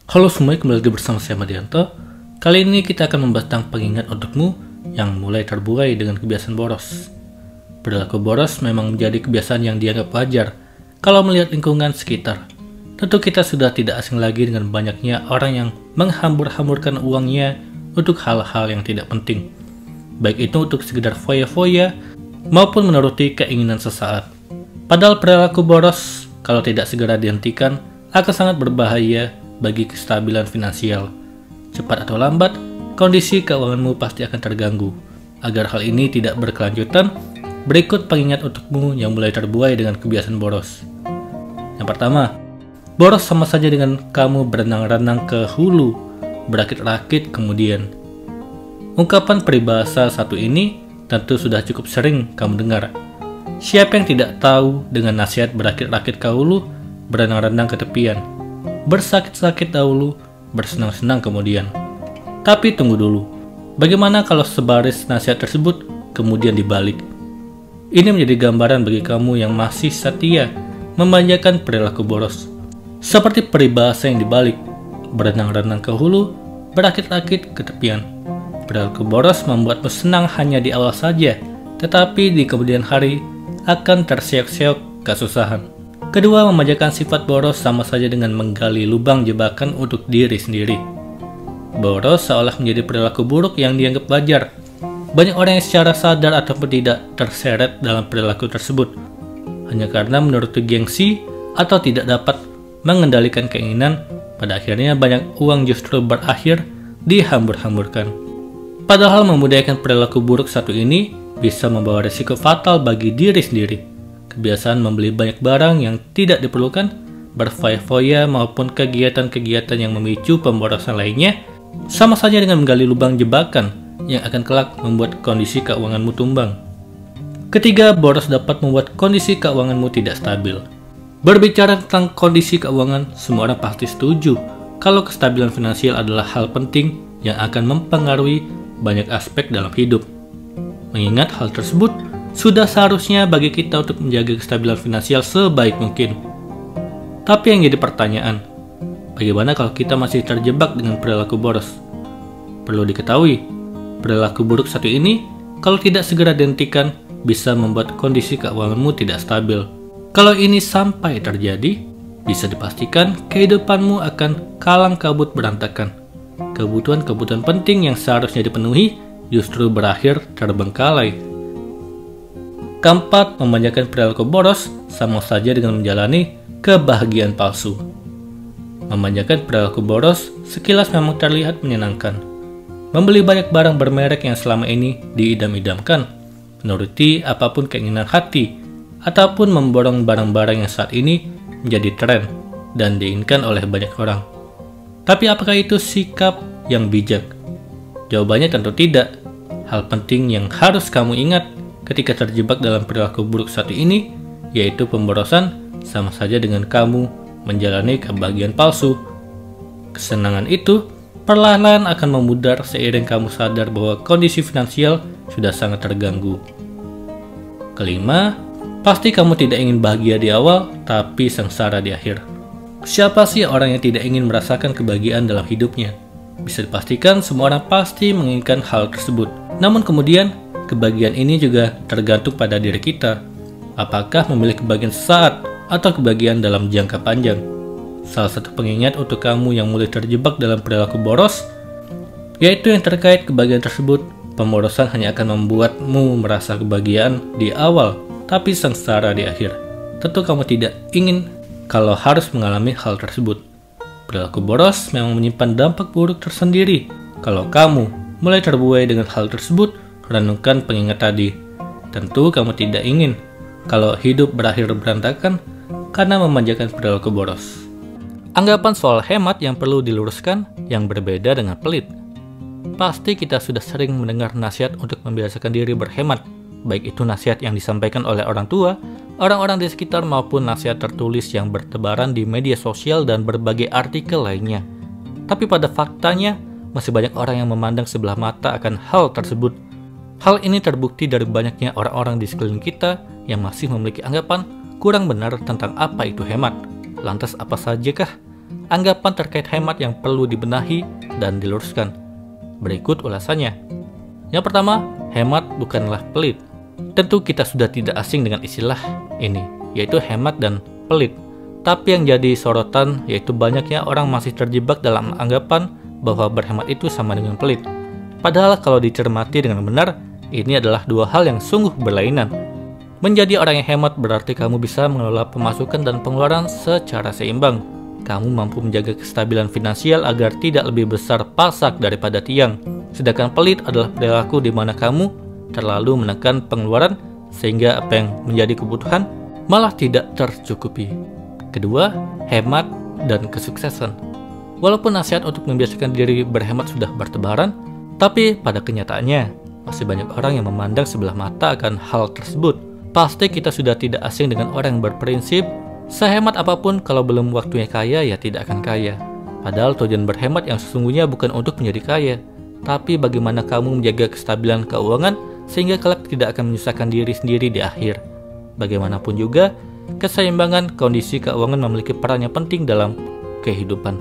Halo semua, kembali lagi bersama saya Madianto. Kali ini kita akan membahas tentang pengingat untukmu yang mulai terbuai dengan kebiasaan boros. Perilaku boros memang menjadi kebiasaan yang dianggap wajar kalau melihat lingkungan sekitar. Tentu kita sudah tidak asing lagi dengan banyaknya orang yang menghambur-hamburkan uangnya untuk hal-hal yang tidak penting. Baik itu untuk sekedar foya-foya maupun menuruti keinginan sesaat. Padahal perilaku boros kalau tidak segera dihentikan akan sangat berbahaya bagi kestabilan finansial. Cepat atau lambat, kondisi keuanganmu pasti akan terganggu. Agar hal ini tidak berkelanjutan, berikut pengingat untukmu yang mulai terbuai dengan kebiasaan boros. Yang pertama, boros sama saja dengan kamu berenang-renang ke hulu, berakit-rakit kemudian. Ungkapan peribahasa satu ini tentu sudah cukup sering kamu dengar. Siapa yang tidak tahu dengan nasihat berakit-rakit ke hulu, berenang-renang ke tepian, bersakit-sakit dahulu, bersenang-senang kemudian. Tapi tunggu dulu, bagaimana kalau sebaris nasihat tersebut kemudian dibalik? Ini menjadi gambaran bagi kamu yang masih setia memanjakan perilaku boros. Seperti peribahasa yang dibalik, berenang-renang ke hulu, berakit-rakit ke tepian. Perilaku boros membuatmu senang hanya di awal saja, tetapi di kemudian hari akan terseok-seok kesusahan. Kedua, memanjakan sifat boros sama saja dengan menggali lubang jebakan untuk diri sendiri. Boros seolah menjadi perilaku buruk yang dianggap wajar. Banyak orang yang secara sadar ataupun tidak terseret dalam perilaku tersebut, hanya karena menuruti gengsi atau tidak dapat mengendalikan keinginan. Pada akhirnya banyak uang justru berakhir dihambur-hamburkan. Padahal memudahkan perilaku buruk satu ini bisa membawa risiko fatal bagi diri sendiri. Kebiasaan membeli banyak barang yang tidak diperlukan, berfoya-foya maupun kegiatan-kegiatan yang memicu pemborosan lainnya, sama saja dengan menggali lubang jebakan yang akan kelak membuat kondisi keuanganmu tumbang. Ketiga, boros dapat membuat kondisi keuanganmu tidak stabil. Berbicara tentang kondisi keuangan, semua orang pasti setuju kalau kestabilan finansial adalah hal penting yang akan mempengaruhi banyak aspek dalam hidup. Mengingat hal tersebut, sudah seharusnya bagi kita untuk menjaga kestabilan finansial sebaik mungkin. Tapi yang jadi pertanyaan, bagaimana kalau kita masih terjebak dengan perilaku boros? Perlu diketahui, perilaku buruk satu ini kalau tidak segera dihentikan bisa membuat kondisi keuanganmu tidak stabil. Kalau ini sampai terjadi, bisa dipastikan kehidupanmu akan kalang kabut berantakan. Kebutuhan-kebutuhan penting yang seharusnya dipenuhi justru berakhir terbengkalai. Keempat, memanjakan perilaku boros sama saja dengan menjalani kebahagiaan palsu. Memanjakan perilaku boros sekilas memang terlihat menyenangkan. Membeli banyak barang bermerek yang selama ini diidam-idamkan, menuruti apapun keinginan hati, ataupun memborong barang-barang yang saat ini menjadi tren dan diinginkan oleh banyak orang. Tapi apakah itu sikap yang bijak? Jawabannya tentu tidak. Hal penting yang harus kamu ingat ketika terjebak dalam perilaku buruk satu ini, yaitu pemborosan sama saja dengan kamu menjalani kebahagiaan palsu. Kesenangan itu perlahan-lahan akan memudar seiring kamu sadar bahwa kondisi finansial sudah sangat terganggu. Kelima, pasti kamu tidak ingin bahagia di awal, tapi sengsara di akhir. Siapa sih orang yang tidak ingin merasakan kebahagiaan dalam hidupnya? Bisa dipastikan semua orang pasti menginginkan hal tersebut. Namun kemudian, kebahagiaan ini juga tergantung pada diri kita. Apakah memilih kebahagiaan sesaat atau kebahagiaan dalam jangka panjang? Salah satu pengingat untuk kamu yang mulai terjebak dalam perilaku boros, yaitu yang terkait kebahagiaan tersebut. Pemborosan hanya akan membuatmu merasa kebahagiaan di awal, tapi sengsara di akhir. Tentu kamu tidak ingin kalau harus mengalami hal tersebut. Perilaku boros memang menyimpan dampak buruk tersendiri. Kalau kamu mulai terbuai dengan hal tersebut, renungkan pengingat tadi. Tentu kamu tidak ingin kalau hidup berakhir berantakan karena memanjakan perilaku boros. Anggapan soal hemat yang perlu diluruskan yang berbeda dengan pelit. Pasti kita sudah sering mendengar nasihat untuk membiasakan diri berhemat, baik itu nasihat yang disampaikan oleh orang tua, orang-orang di sekitar maupun nasihat tertulis yang bertebaran di media sosial dan berbagai artikel lainnya. Tapi pada faktanya, masih banyak orang yang memandang sebelah mata akan hal tersebut. Hal ini terbukti dari banyaknya orang-orang di sekeliling kita yang masih memiliki anggapan kurang benar tentang apa itu hemat. Lantas apa sajakah anggapan terkait hemat yang perlu dibenahi dan diluruskan. Berikut ulasannya. Yang pertama, hemat bukanlah pelit. Tentu kita sudah tidak asing dengan istilah ini, yaitu hemat dan pelit. Tapi yang jadi sorotan yaitu banyaknya orang masih terjebak dalam anggapan bahwa berhemat itu sama dengan pelit. Padahal kalau dicermati dengan benar, ini adalah dua hal yang sungguh berlainan. Menjadi orang yang hemat berarti kamu bisa mengelola pemasukan dan pengeluaran secara seimbang. Kamu mampu menjaga kestabilan finansial agar tidak lebih besar pasak daripada tiang. Sedangkan pelit adalah perilaku di mana kamu terlalu menekan pengeluaran sehingga apa yang menjadi kebutuhan malah tidak tercukupi. Kedua, hemat dan kesuksesan. Walaupun nasihat untuk membiasakan diri berhemat sudah bertebaran, tapi pada kenyataannya masih banyak orang yang memandang sebelah mata akan hal tersebut. Pasti kita sudah tidak asing dengan orang yang berprinsip, sehemat apapun kalau belum waktunya kaya ya tidak akan kaya. Padahal tujuan berhemat yang sesungguhnya bukan untuk menjadi kaya, tapi bagaimana kamu menjaga kestabilan keuangan sehingga kelak tidak akan menyusahkan diri sendiri di akhir. Bagaimanapun juga, keseimbangan kondisi keuangan memiliki peran yang penting dalam kehidupan.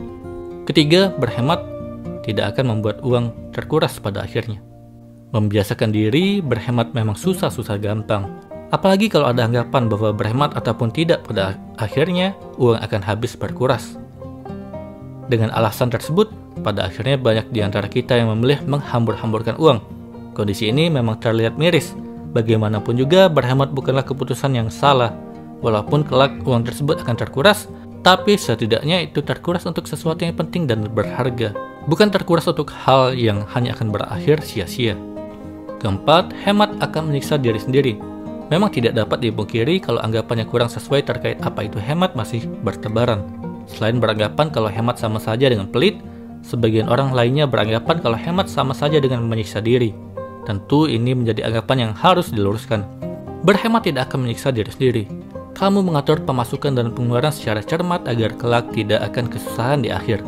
Ketiga, berhemat tidak akan membuat uang terkuras pada akhirnya. Membiasakan diri berhemat memang susah-susah gampang. Apalagi kalau ada anggapan bahwa berhemat ataupun tidak pada akhirnya uang akan habis berkuras. Dengan alasan tersebut, pada akhirnya banyak di antara kita yang memilih menghambur-hamburkan uang. Kondisi ini memang terlihat miris. Bagaimanapun juga berhemat bukanlah keputusan yang salah. Walaupun kelak uang tersebut akan terkuras, tapi setidaknya itu terkuras untuk sesuatu yang penting dan berharga. Bukan terkuras untuk hal yang hanya akan berakhir sia-sia. Keempat, hemat akan menyiksa diri sendiri. Memang tidak dapat dipungkiri kalau anggapan yang kurang sesuai terkait apa itu hemat masih bertebaran. Selain beranggapan kalau hemat sama saja dengan pelit, sebagian orang lainnya beranggapan kalau hemat sama saja dengan menyiksa diri. Tentu ini menjadi anggapan yang harus diluruskan. Berhemat tidak akan menyiksa diri sendiri. Kamu mengatur pemasukan dan pengeluaran secara cermat agar kelak tidak akan kesusahan di akhir.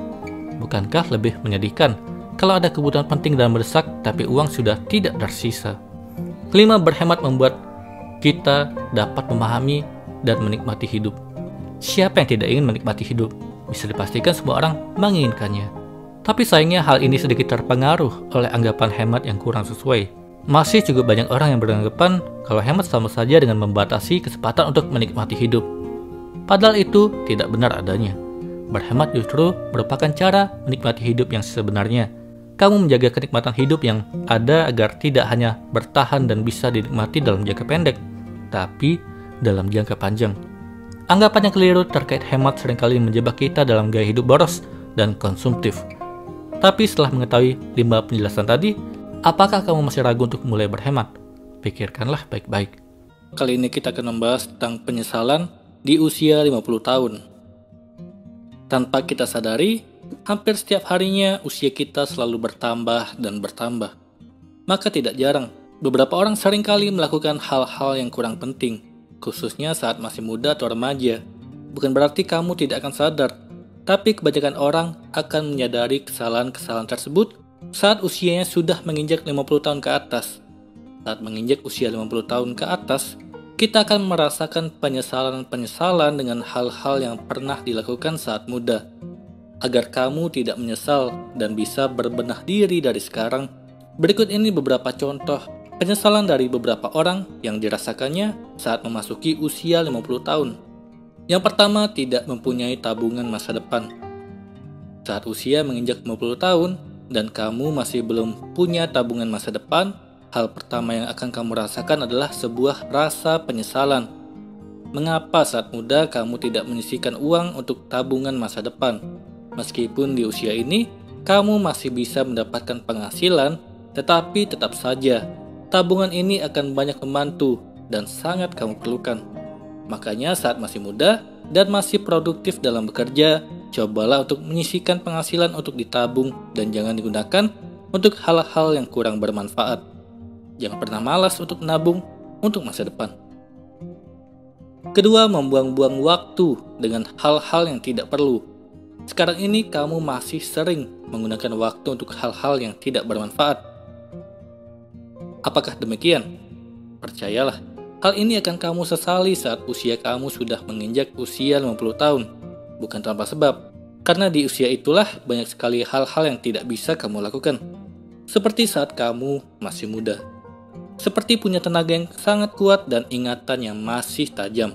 Bukankah lebih menyedihkan kalau ada kebutuhan penting dan mendesak tapi uang sudah tidak tersisa? Kelima, berhemat membuat kita dapat memahami dan menikmati hidup. Siapa yang tidak ingin menikmati hidup? Bisa dipastikan semua orang menginginkannya. Tapi sayangnya hal ini sedikit terpengaruh oleh anggapan hemat yang kurang sesuai. Masih cukup banyak orang yang beranggapan kalau hemat sama saja dengan membatasi kesempatan untuk menikmati hidup. Padahal itu tidak benar adanya. Berhemat justru merupakan cara menikmati hidup yang sebenarnya. Kamu menjaga kenikmatan hidup yang ada agar tidak hanya bertahan dan bisa dinikmati dalam jangka pendek, tapi dalam jangka panjang. Anggapan yang keliru terkait hemat seringkali menjebak kita dalam gaya hidup boros dan konsumtif. Tapi setelah mengetahui 5 penjelasan tadi, apakah kamu masih ragu untuk mulai berhemat? Pikirkanlah baik-baik. Kali ini kita akan membahas tentang penyesalan di usia 50 tahun. Tanpa kita sadari, hampir setiap harinya usia kita selalu bertambah dan bertambah. Maka tidak jarang, beberapa orang seringkali melakukan hal-hal yang kurang penting, khususnya saat masih muda atau remaja. Bukan berarti kamu tidak akan sadar, tapi kebanyakan orang akan menyadari kesalahan-kesalahan tersebut saat usianya sudah menginjak 50 tahun ke atas. Saat menginjak usia 50 tahun ke atas, kita akan merasakan penyesalan-penyesalan dengan hal-hal yang pernah dilakukan saat muda. Agar kamu tidak menyesal dan bisa berbenah diri dari sekarang, berikut ini beberapa contoh penyesalan dari beberapa orang yang dirasakannya saat memasuki usia 50 tahun. Yang pertama, tidak mempunyai tabungan masa depan. Saat usia menginjak 50 tahun dan kamu masih belum punya tabungan masa depan, hal pertama yang akan kamu rasakan adalah sebuah rasa penyesalan. Mengapa saat muda kamu tidak menyisihkan uang untuk tabungan masa depan? Meskipun di usia ini, kamu masih bisa mendapatkan penghasilan, tetapi tetap saja, tabungan ini akan banyak membantu dan sangat kamu perlukan. Makanya saat masih muda dan masih produktif dalam bekerja, cobalah untuk menyisihkan penghasilan untuk ditabung dan jangan digunakan untuk hal-hal yang kurang bermanfaat. Jangan pernah malas untuk menabung untuk masa depan. Kedua, membuang-buang waktu dengan hal-hal yang tidak perlu. Sekarang ini kamu masih sering menggunakan waktu untuk hal-hal yang tidak bermanfaat. Apakah demikian? Percayalah, hal ini akan kamu sesali saat usia kamu sudah menginjak usia 50 tahun. Bukan tanpa sebab. Karena di usia itulah banyak sekali hal-hal yang tidak bisa kamu lakukan. Seperti saat kamu masih muda. Seperti punya tenaga yang sangat kuat dan ingatan yang masih tajam.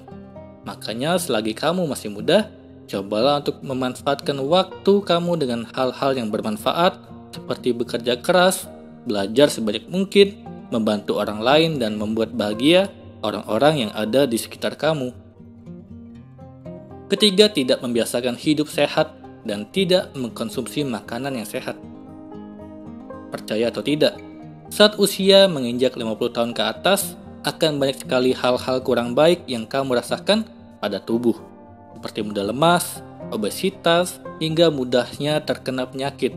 Makanya selagi kamu masih muda, cobalah untuk memanfaatkan waktu kamu dengan hal-hal yang bermanfaat, seperti bekerja keras, belajar sebanyak mungkin, membantu orang lain, dan membuat bahagia orang-orang yang ada di sekitar kamu. Ketiga, tidak membiasakan hidup sehat dan tidak mengkonsumsi makanan yang sehat. Percaya atau tidak, saat usia menginjak 50 tahun ke atas, akan banyak sekali hal-hal kurang baik yang kamu rasakan pada tubuh, seperti mudah lemas, obesitas, hingga mudahnya terkena penyakit.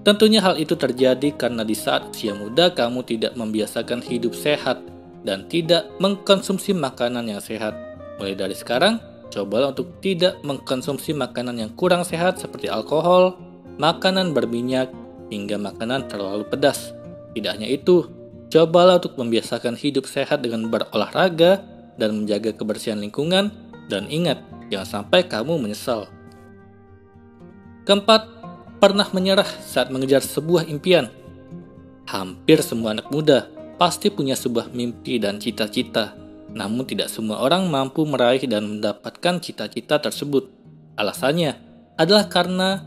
Tentunya hal itu terjadi karena di saat usia muda kamu tidak membiasakan hidup sehat dan tidak mengkonsumsi makanan yang sehat. Mulai dari sekarang, cobalah untuk tidak mengkonsumsi makanan yang kurang sehat seperti alkohol, makanan berminyak, hingga makanan terlalu pedas. Tidak hanya itu, cobalah untuk membiasakan hidup sehat dengan berolahraga dan menjaga kebersihan lingkungan, dan ingat, jangan sampai kamu menyesal. Keempat, pernah menyerah saat mengejar sebuah impian. Hampir semua anak muda pasti punya sebuah mimpi dan cita-cita, namun tidak semua orang mampu meraih dan mendapatkan cita-cita tersebut. Alasannya adalah karena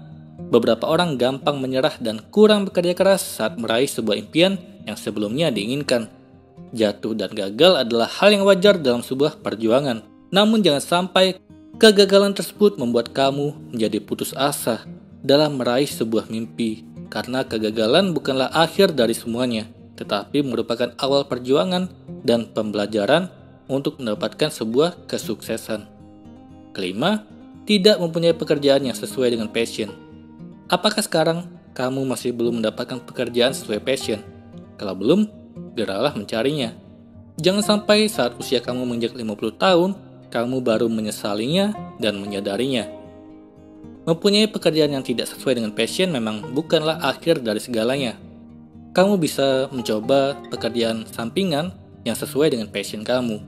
beberapa orang gampang menyerah dan kurang bekerja keras saat meraih sebuah impian yang sebelumnya diinginkan. Jatuh dan gagal adalah hal yang wajar dalam sebuah perjuangan. Namun jangan sampai kegagalan tersebut membuat kamu menjadi putus asa dalam meraih sebuah mimpi. Karena kegagalan bukanlah akhir dari semuanya, tetapi merupakan awal perjuangan dan pembelajaran untuk mendapatkan sebuah kesuksesan. Kelima, tidak mempunyai pekerjaan yang sesuai dengan passion. Apakah sekarang kamu masih belum mendapatkan pekerjaan sesuai passion? Kalau belum, geralah mencarinya. Jangan sampai saat usia kamu menginjak 50 tahun, kamu baru menyesalinya dan menyadarinya. Mempunyai pekerjaan yang tidak sesuai dengan passion memang bukanlah akhir dari segalanya. Kamu bisa mencoba pekerjaan sampingan yang sesuai dengan passion kamu.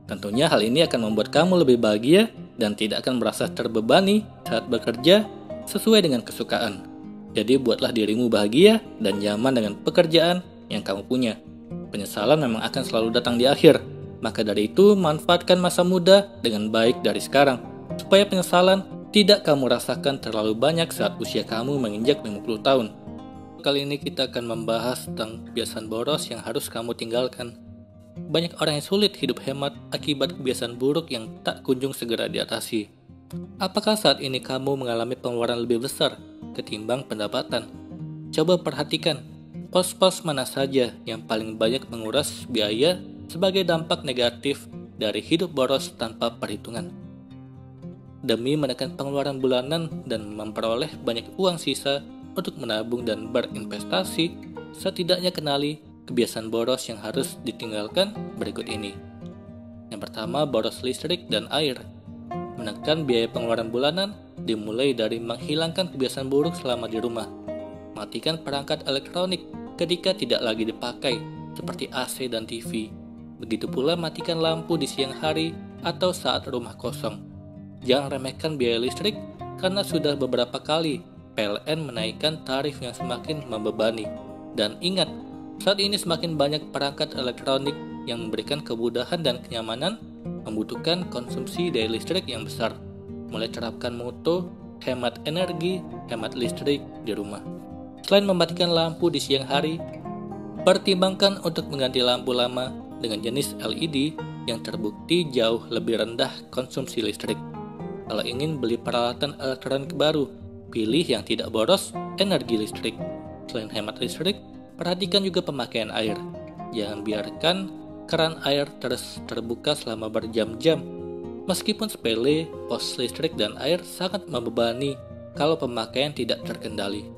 Tentunya hal ini akan membuat kamu lebih bahagia dan tidak akan merasa terbebani saat bekerja sesuai dengan kesukaan. Jadi buatlah dirimu bahagia dan nyaman dengan pekerjaan yang kamu punya. Penyesalan memang akan selalu datang di akhir. Maka dari itu, manfaatkan masa muda dengan baik dari sekarang, supaya penyesalan tidak kamu rasakan terlalu banyak saat usia kamu menginjak 50 tahun. Kali ini kita akan membahas tentang kebiasaan boros yang harus kamu tinggalkan. Banyak orang yang sulit hidup hemat akibat kebiasaan buruk yang tak kunjung segera diatasi. Apakah saat ini kamu mengalami pengeluaran lebih besar ketimbang pendapatan? Coba perhatikan, pos-pos mana saja yang paling banyak menguras biaya sebagai dampak negatif dari hidup boros tanpa perhitungan. Demi menekan pengeluaran bulanan dan memperoleh banyak uang sisa untuk menabung dan berinvestasi, setidaknya kenali kebiasaan boros yang harus ditinggalkan berikut ini. Yang pertama, boros listrik dan air. Menekan biaya pengeluaran bulanan dimulai dari menghilangkan kebiasaan buruk selama di rumah. Matikan perangkat elektronik ketika tidak lagi dipakai, seperti AC dan TV. Begitu pula matikan lampu di siang hari atau saat rumah kosong. Jangan remehkan biaya listrik karena sudah beberapa kali PLN menaikkan tarif yang semakin membebani. Dan ingat, saat ini semakin banyak perangkat elektronik yang memberikan kemudahan dan kenyamanan, membutuhkan konsumsi daya listrik yang besar. Mulai terapkan moto hemat energi, hemat listrik di rumah. Selain mematikan lampu di siang hari, pertimbangkan untuk mengganti lampu lama dengan jenis LED yang terbukti jauh lebih rendah konsumsi listrik. Kalau ingin beli peralatan elektronik baru, pilih yang tidak boros energi listrik. Selain hemat listrik, perhatikan juga pemakaian air. Jangan biarkan keran air terus terbuka selama berjam-jam. Meskipun sepele, pos listrik dan air sangat membebani kalau pemakaian tidak terkendali.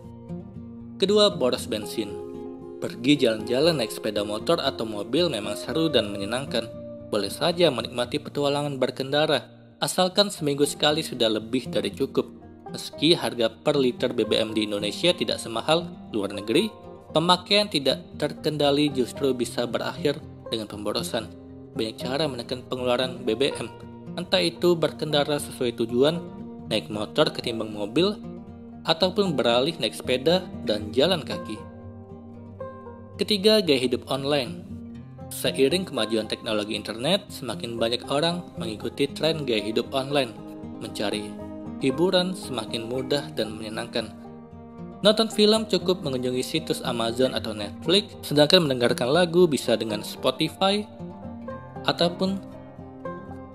Kedua, boros bensin. Pergi jalan-jalan naik sepeda motor atau mobil memang seru dan menyenangkan. Boleh saja menikmati petualangan berkendara, asalkan seminggu sekali sudah lebih dari cukup. Meski harga per liter BBM di Indonesia tidak semahal luar negeri, pemakaian tidak terkendali justru bisa berakhir dengan pemborosan. Banyak cara menekan pengeluaran BBM, entah itu berkendara sesuai tujuan, naik motor ketimbang mobil, ataupun beralih naik sepeda dan jalan kaki. Ketiga, gaya hidup online. Seiring kemajuan teknologi internet, semakin banyak orang mengikuti tren gaya hidup online, mencari hiburan semakin mudah dan menyenangkan. Nonton film cukup mengunjungi situs Amazon atau Netflix, sedangkan mendengarkan lagu bisa dengan Spotify ataupun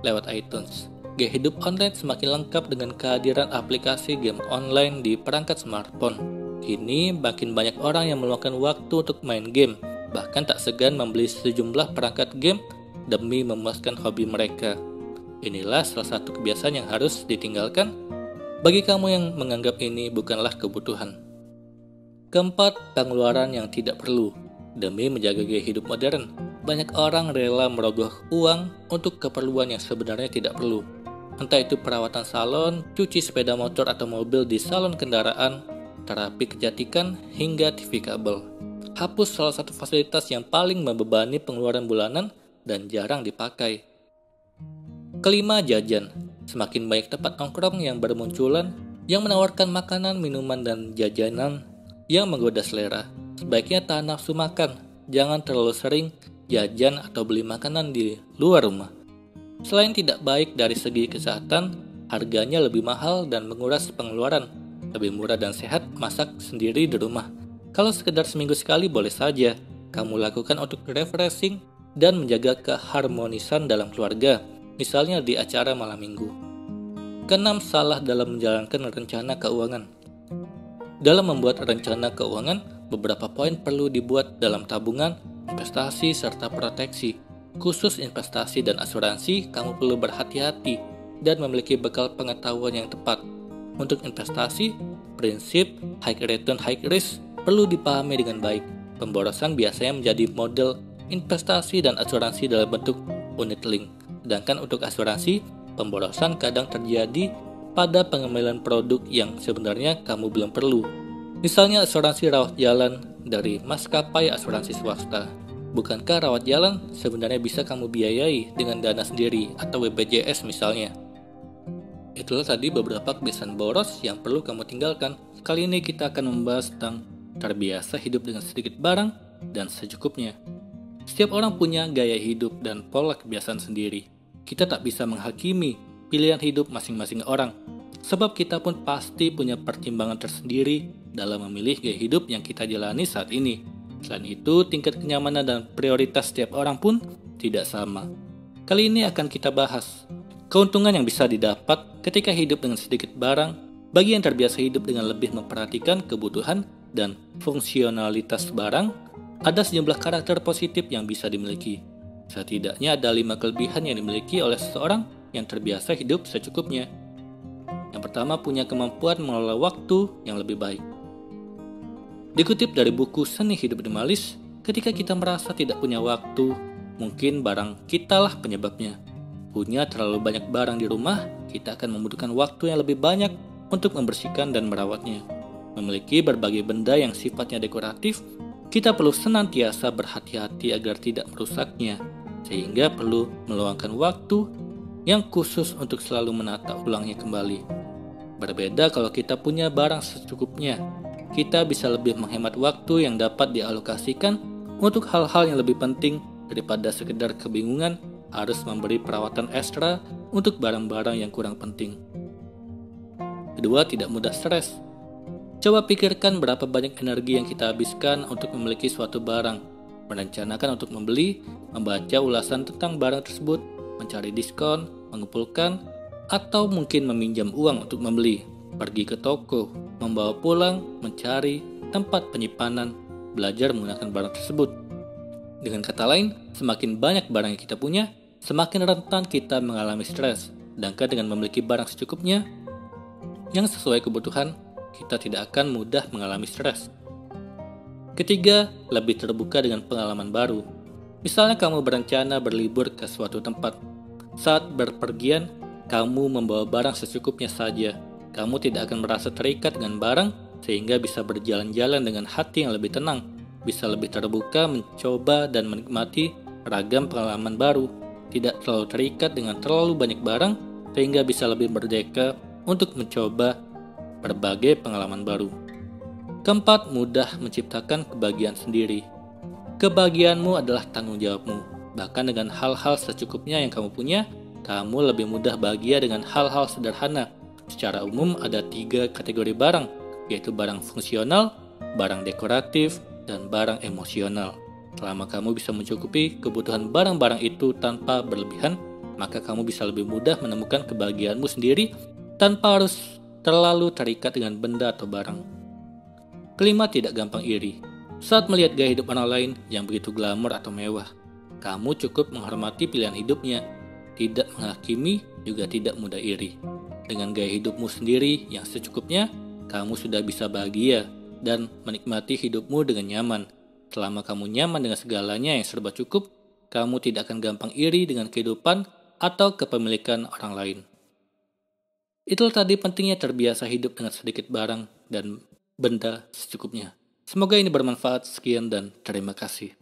lewat iTunes. Gaya hidup online semakin lengkap dengan kehadiran aplikasi game online di perangkat smartphone. Kini makin banyak orang yang meluangkan waktu untuk main game, bahkan tak segan membeli sejumlah perangkat game demi memuaskan hobi mereka. Inilah salah satu kebiasaan yang harus ditinggalkan bagi kamu yang menganggap ini bukanlah kebutuhan. Keempat, pengeluaran yang tidak perlu. Demi menjaga gaya hidup modern, banyak orang rela merogoh uang untuk keperluan yang sebenarnya tidak perlu. Entah itu perawatan salon, cuci sepeda motor atau mobil di salon kendaraan, terapi kecantikan, hingga TV kabel. Hapus salah satu fasilitas yang paling membebani pengeluaran bulanan dan jarang dipakai. Kelima, jajan. Semakin banyak tempat nongkrong yang bermunculan yang menawarkan makanan, minuman, dan jajanan yang menggoda selera. Sebaiknya tahan nafsu makan. Jangan terlalu sering jajan atau beli makanan di luar rumah. Selain tidak baik dari segi kesehatan, harganya lebih mahal dan menguras pengeluaran. Lebih murah dan sehat masak sendiri di rumah. Kalau sekedar seminggu sekali boleh saja kamu lakukan untuk refreshing dan menjaga keharmonisan dalam keluarga, misalnya di acara malam minggu. Keenam, salah dalam menjalankan rencana keuangan. Dalam membuat rencana keuangan, beberapa poin perlu dibuat dalam tabungan, investasi, serta proteksi. Khusus investasi dan asuransi, kamu perlu berhati-hati dan memiliki bekal pengetahuan yang tepat. Untuk investasi, prinsip high return high risk perlu dipahami dengan baik. Pemborosan biasanya menjadi model investasi dan asuransi dalam bentuk unit link. Sedangkan untuk asuransi, pemborosan kadang terjadi pada pengambilan produk yang sebenarnya kamu belum perlu. Misalnya asuransi rawat jalan dari maskapai asuransi swasta. Bukankah rawat jalan sebenarnya bisa kamu biayai dengan dana sendiri atau BPJS misalnya? Itulah tadi beberapa kebiasaan boros yang perlu kamu tinggalkan. Kali ini kita akan membahas tentang terbiasa hidup dengan sedikit barang dan secukupnya. Setiap orang punya gaya hidup dan pola kebiasaan sendiri. Kita tak bisa menghakimi pilihan hidup masing-masing orang, sebab kita pun pasti punya pertimbangan tersendiri dalam memilih gaya hidup yang kita jalani saat ini. Selain itu, tingkat kenyamanan dan prioritas setiap orang pun tidak sama. Kali ini akan kita bahas keuntungan yang bisa didapat ketika hidup dengan sedikit barang bagi yang terbiasa hidup dengan lebih memperhatikan kebutuhan dan fungsionalitas barang. Ada sejumlah karakter positif yang bisa dimiliki. Setidaknya ada 5 kelebihan yang dimiliki oleh seseorang yang terbiasa hidup secukupnya. Yang pertama, punya kemampuan mengelola waktu yang lebih baik. Dikutip dari buku Seni Hidup Minimalis, ketika kita merasa tidak punya waktu, mungkin barang kitalah penyebabnya. Punya terlalu banyak barang di rumah, kita akan membutuhkan waktu yang lebih banyak untuk membersihkan dan merawatnya. Memiliki berbagai benda yang sifatnya dekoratif, kita perlu senantiasa berhati-hati agar tidak merusaknya, sehingga perlu meluangkan waktu yang khusus untuk selalu menata ulangnya kembali. Berbeda kalau kita punya barang secukupnya, kita bisa lebih menghemat waktu yang dapat dialokasikan untuk hal-hal yang lebih penting daripada sekedar kebingungan harus memberi perawatan ekstra untuk barang-barang yang kurang penting. Kedua, tidak mudah stres. Coba pikirkan berapa banyak energi yang kita habiskan untuk memiliki suatu barang, merencanakan untuk membeli, membaca ulasan tentang barang tersebut, mencari diskon, mengumpulkan, atau mungkin meminjam uang untuk membeli, pergi ke toko, membawa pulang, mencari tempat penyimpanan, belajar menggunakan barang tersebut. Dengan kata lain, semakin banyak barang yang kita punya, semakin rentan kita mengalami stres. Sedangkan dengan memiliki barang secukupnya yang sesuai kebutuhan, kita tidak akan mudah mengalami stres. Ketiga, lebih terbuka dengan pengalaman baru. Misalnya kamu berencana berlibur ke suatu tempat. Saat berpergian, kamu membawa barang secukupnya saja. Kamu tidak akan merasa terikat dengan barang, sehingga bisa berjalan-jalan dengan hati yang lebih tenang, bisa lebih terbuka mencoba dan menikmati ragam pengalaman baru, tidak terlalu terikat dengan terlalu banyak barang, sehingga bisa lebih merdeka untuk mencoba berbagai pengalaman baru. Keempat, mudah menciptakan kebahagiaan sendiri. Kebahagiaanmu adalah tanggung jawabmu. Bahkan dengan hal-hal secukupnya yang kamu punya, kamu lebih mudah bahagia dengan hal-hal sederhana. Secara umum ada 3 kategori barang, yaitu barang fungsional, barang dekoratif, dan barang emosional. Selama kamu bisa mencukupi kebutuhan barang-barang itu tanpa berlebihan, maka kamu bisa lebih mudah menemukan kebahagiaanmu sendiri tanpa harus terlalu terikat dengan benda atau barang. Kelima, tidak gampang iri. Saat melihat gaya hidup orang lain yang begitu glamor atau mewah, kamu cukup menghormati pilihan hidupnya, tidak menghakimi, juga tidak mudah iri. Dengan gaya hidupmu sendiri yang secukupnya, kamu sudah bisa bahagia dan menikmati hidupmu dengan nyaman. Selama kamu nyaman dengan segalanya yang serba cukup, kamu tidak akan gampang iri dengan kehidupan atau kepemilikan orang lain. Itulah tadi pentingnya terbiasa hidup dengan sedikit barang dan benda secukupnya. Semoga ini bermanfaat. Sekian dan terima kasih.